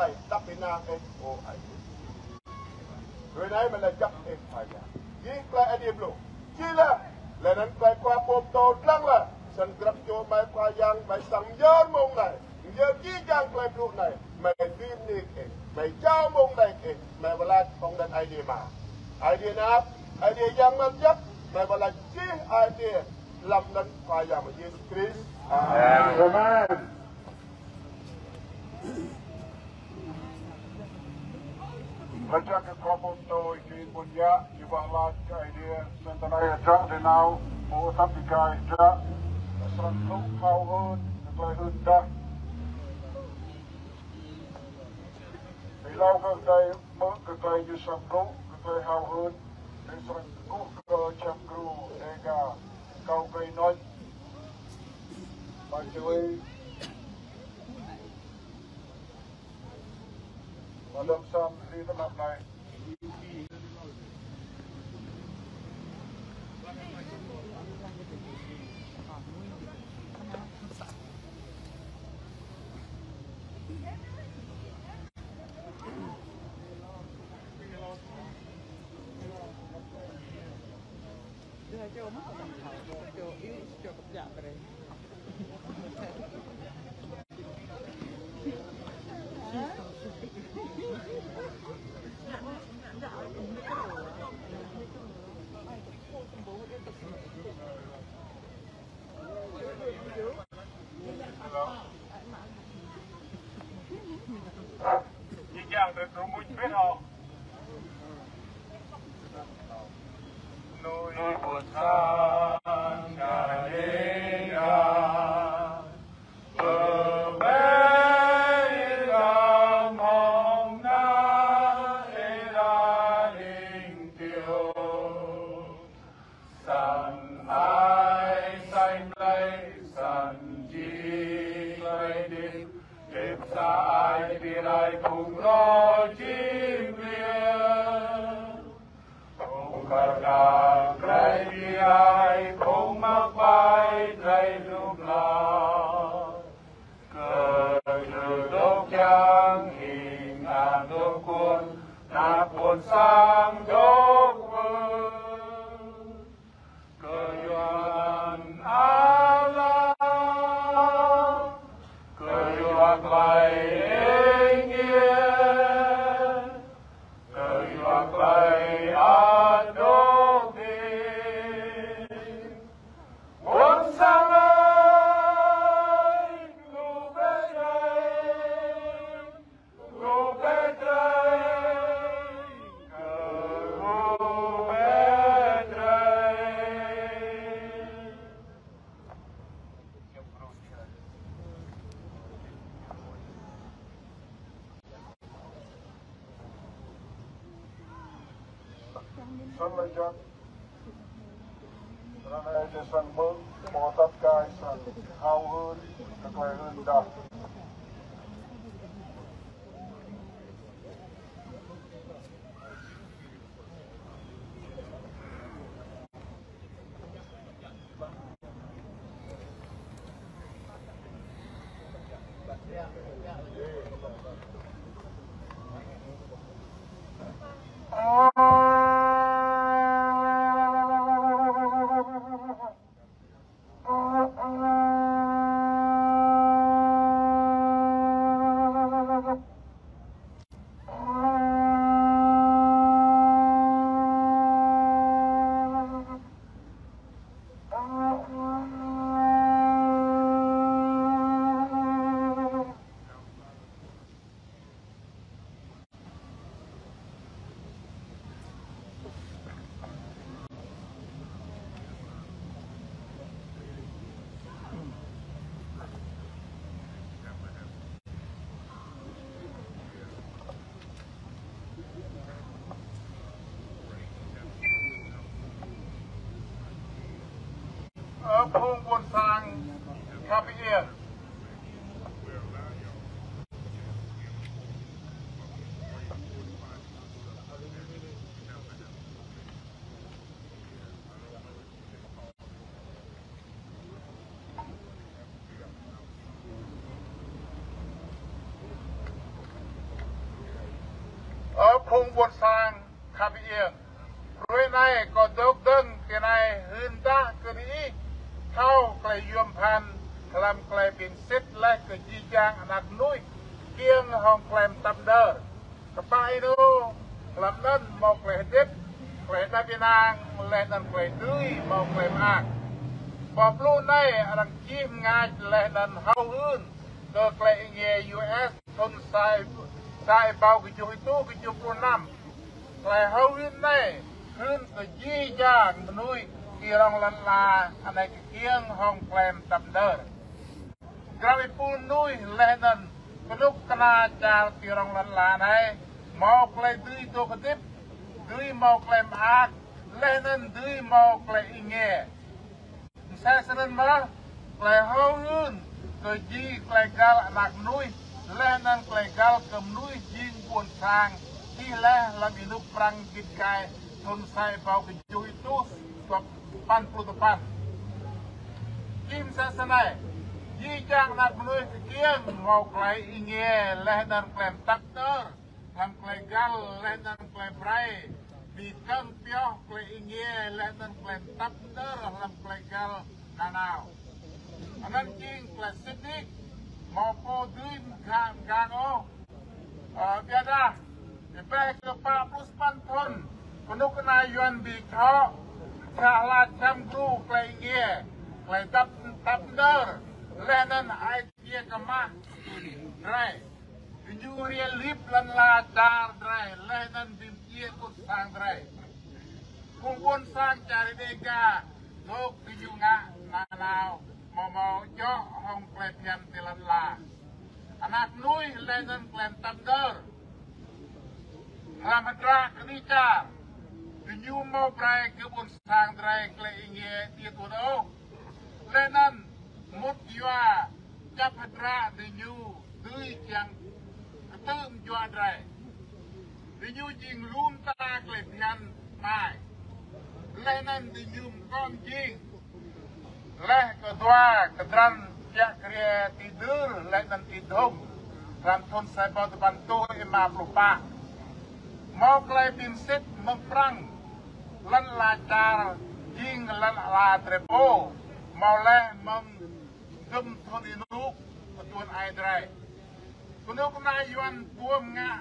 này đắp bên nam em ô ai người này mình là chấp em phải ya gì cái anh em luôn chỉ là nên cái qua bom tàu lăng là sân grab cho máy qua giang máy sang giờ mông này giờ chỉ giang cái luôn này mày phim đi mày trao mông này mày vào là phong đan idea mà idea nào idea yang mà chấp mày vào là chỉ idea làm nên phải ya mà Jesus Christ amen. Raja ke kopon to ikin punya ibang ke idea sentanay aja denau mo tapi ka aja serang lu kau hun kelai hundah ilau ke dai mo ke kelai ju sam lu ke kelai hau hun serang ku ke cham kru ega kau kai noi ba chui Malam sam di tempat lain. Giang được đủ mũi biết không? Núi buồn sang Galilee, bờ bên làm hồng na ra đình tiêu, sàn ai xanh lấy sàn chi lấy đi. Đêm xa ai biết ai cùng lo chim liền cùng cả cả trái đi ai cùng mắc vai trái lúc nào cờ từ đốt trắng hình ngàn đốt cuốn nạp cuốn sang đốt vương cờ doan Allah lại anh yên cờ hoặc lại an đô tin muốn sang ơi ngủ bên đây ngủ bên đây cờ ngủ bên đây. Selamat karena ada sang mengotak kai sang hau hun keklai hun dah. Rung buồn sang khắp yên rồi này có đốc đơn cái này hơn ta cái đi thao cái yếm pan làm cái biển xếp lại cái chi giang nát núi kiêng hong cái tâm đơ cái bài đó làm nên một cái tiếp cái đại biên ang lên nên cái đuôi một cái ác bọc luôn này rằng chim ngay lên nên hao hơn được cái nghe US thôn sai bao cái chuỗi tu cái chuỗi năm cái hao hơn này hơn cái chi giang núi kia lòng lần là anh ấy kiêng hong cái tâm đơ cái pun núi lên nên cái lúc kana cha kia lòng lần là này mau cái đuôi tu cái tiếp đuôi mau cái ác lên nên đuôi mau cái nghe saya sering malah kelehongun ke ji klegal anak nui lenan klegal ke nui jing pun sang hileh lagi nu perang gikai thun sai bau ke ju itu 80 depan kim saya senai ji jang anak nui ke kieng mau klei inge lenan klem takter lam klegal lenan klem brai di kampioh klei inge lenan klem takter lam klegal nanau anan king klasik mau po dream gang biada ipe ke 40 ton penuh kena yuan bi kau salah jam tu klei inge klei takter lenan ai kia kemah drai Juri lip lan la dar drai lenan bim kia kut sang drai kumpun sang cari dega nok bijunga nanau mau jo hong kletian tilan la anak nui lenan klem tamder ramadra kenica binyu mau brai kebun sang drai kle inge tiet udo lenan mut yua cap hadra binyu tui yang ketum jua drai binyu jing lum ta kletian mai lenan binyu kom jing leh kedua kedran jak kria tidur lenan tidum ram thon sai bao bantu ima pelupa mau klai pinsit memperang lan lacar jing lan la trepo mau leh mem thon inuk tuan ai drai kunuk na yuan puam nga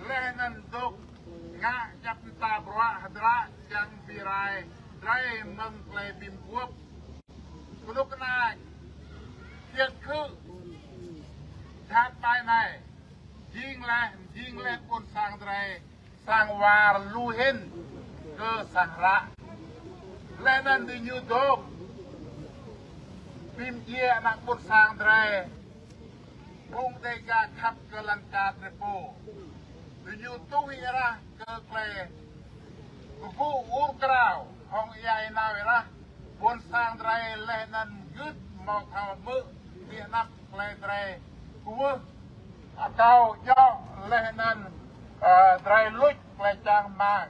lenan dok nga jap ta bra hadra yang birai drai mem klai bim puap kunuk na tiệt khứ chát bài này jing lên pun sang drai sang war luhin ke sahra lenan di new dok bim dia anak pun sang drai Bung dega kap ke lancar trepo binyu tu ira ke kle buku urkrau hong ia ina ira pun sang drai lenan gut mau thao mu dia nak kle drai kuwe atau yo lenan drai luch kle chang mang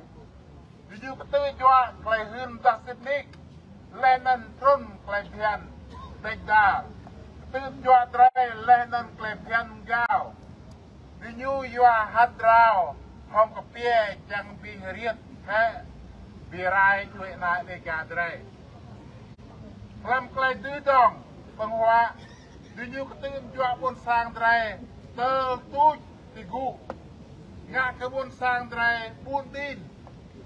binyu ketu jua kle hun dasitnik lenan trun kle pian dega Tüm jua drai lenan klepian gao binyu yua hadrau hong kepie jang bing riet he birai cuy na dega drai lam klai du dong penghua binyu ketüm jua pun sang drai ter tuj tigu ngak kebun sang drai pun din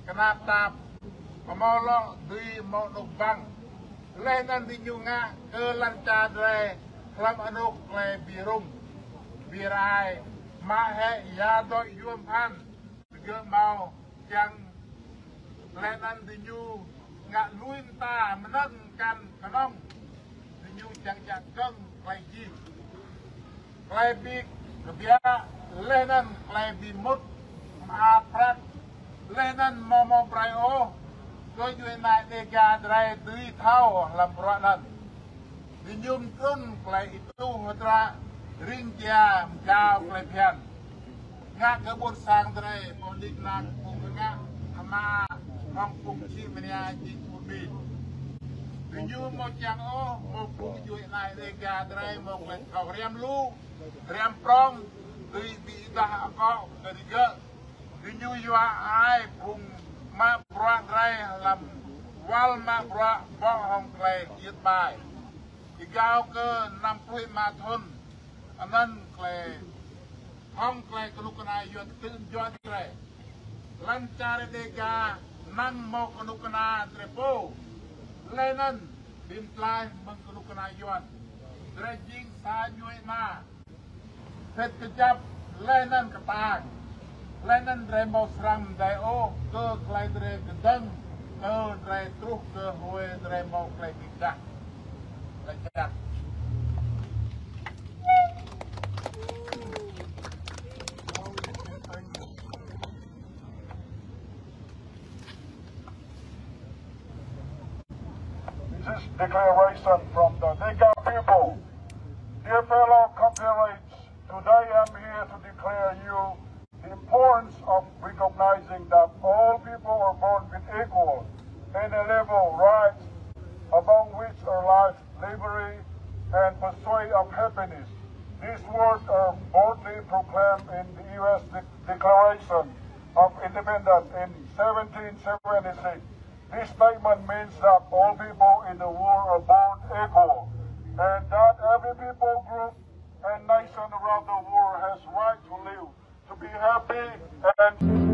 kena tap mau lo dui mau nuk bang lenan binyu ngak ke lanca drai lam anuk le birum birai ma he ya do yuam pan ge mau yang lenan dinyu ngak luin ta menang kan kanong dinyu jang keng klai ji klai bik kebia lenan klai bimut ma prat lenan momo braio go yu na dega drai dui thau lam ranan Dinyum trun klai itu hodra ring dia jauh klai pian ngak kebun sang drai polik lang pung ngak ama hong pung chi menia ji ubi dinyum mo chang o mo pung juai nai dega drai mo klai kau riam lu riam prong dui bi dah ako ketiga Binyu yua ai pung ma bra rai lam wal ma bra bo hong klei yit bai. Igao ke 60 ma thun anan klei hong klei kenukana yut tin jot klei. Lancar dega nang mo kenukana trepo. Lenan bintlai meng kenukana yuan. Dredging sa nyui na. Set kejap lenan ketang. Lenan dremo seram dayo ke klai dre gedeng. Ke dre truh ke hue dremo klai bidah. Lancar. This is declaration from the Dega people. Dear fellow compatriots, today I'm here to declare you the importance of recognizing that all people are born with equal and inalienable rights, among which are life, liberty, and pursuit of happiness. These words are boldly proclaimed in the U.S. Declaration of Independence in 1776. This statement means that all people in the world are born equal, and that every people group and nation around the world has right to live, to be happy, and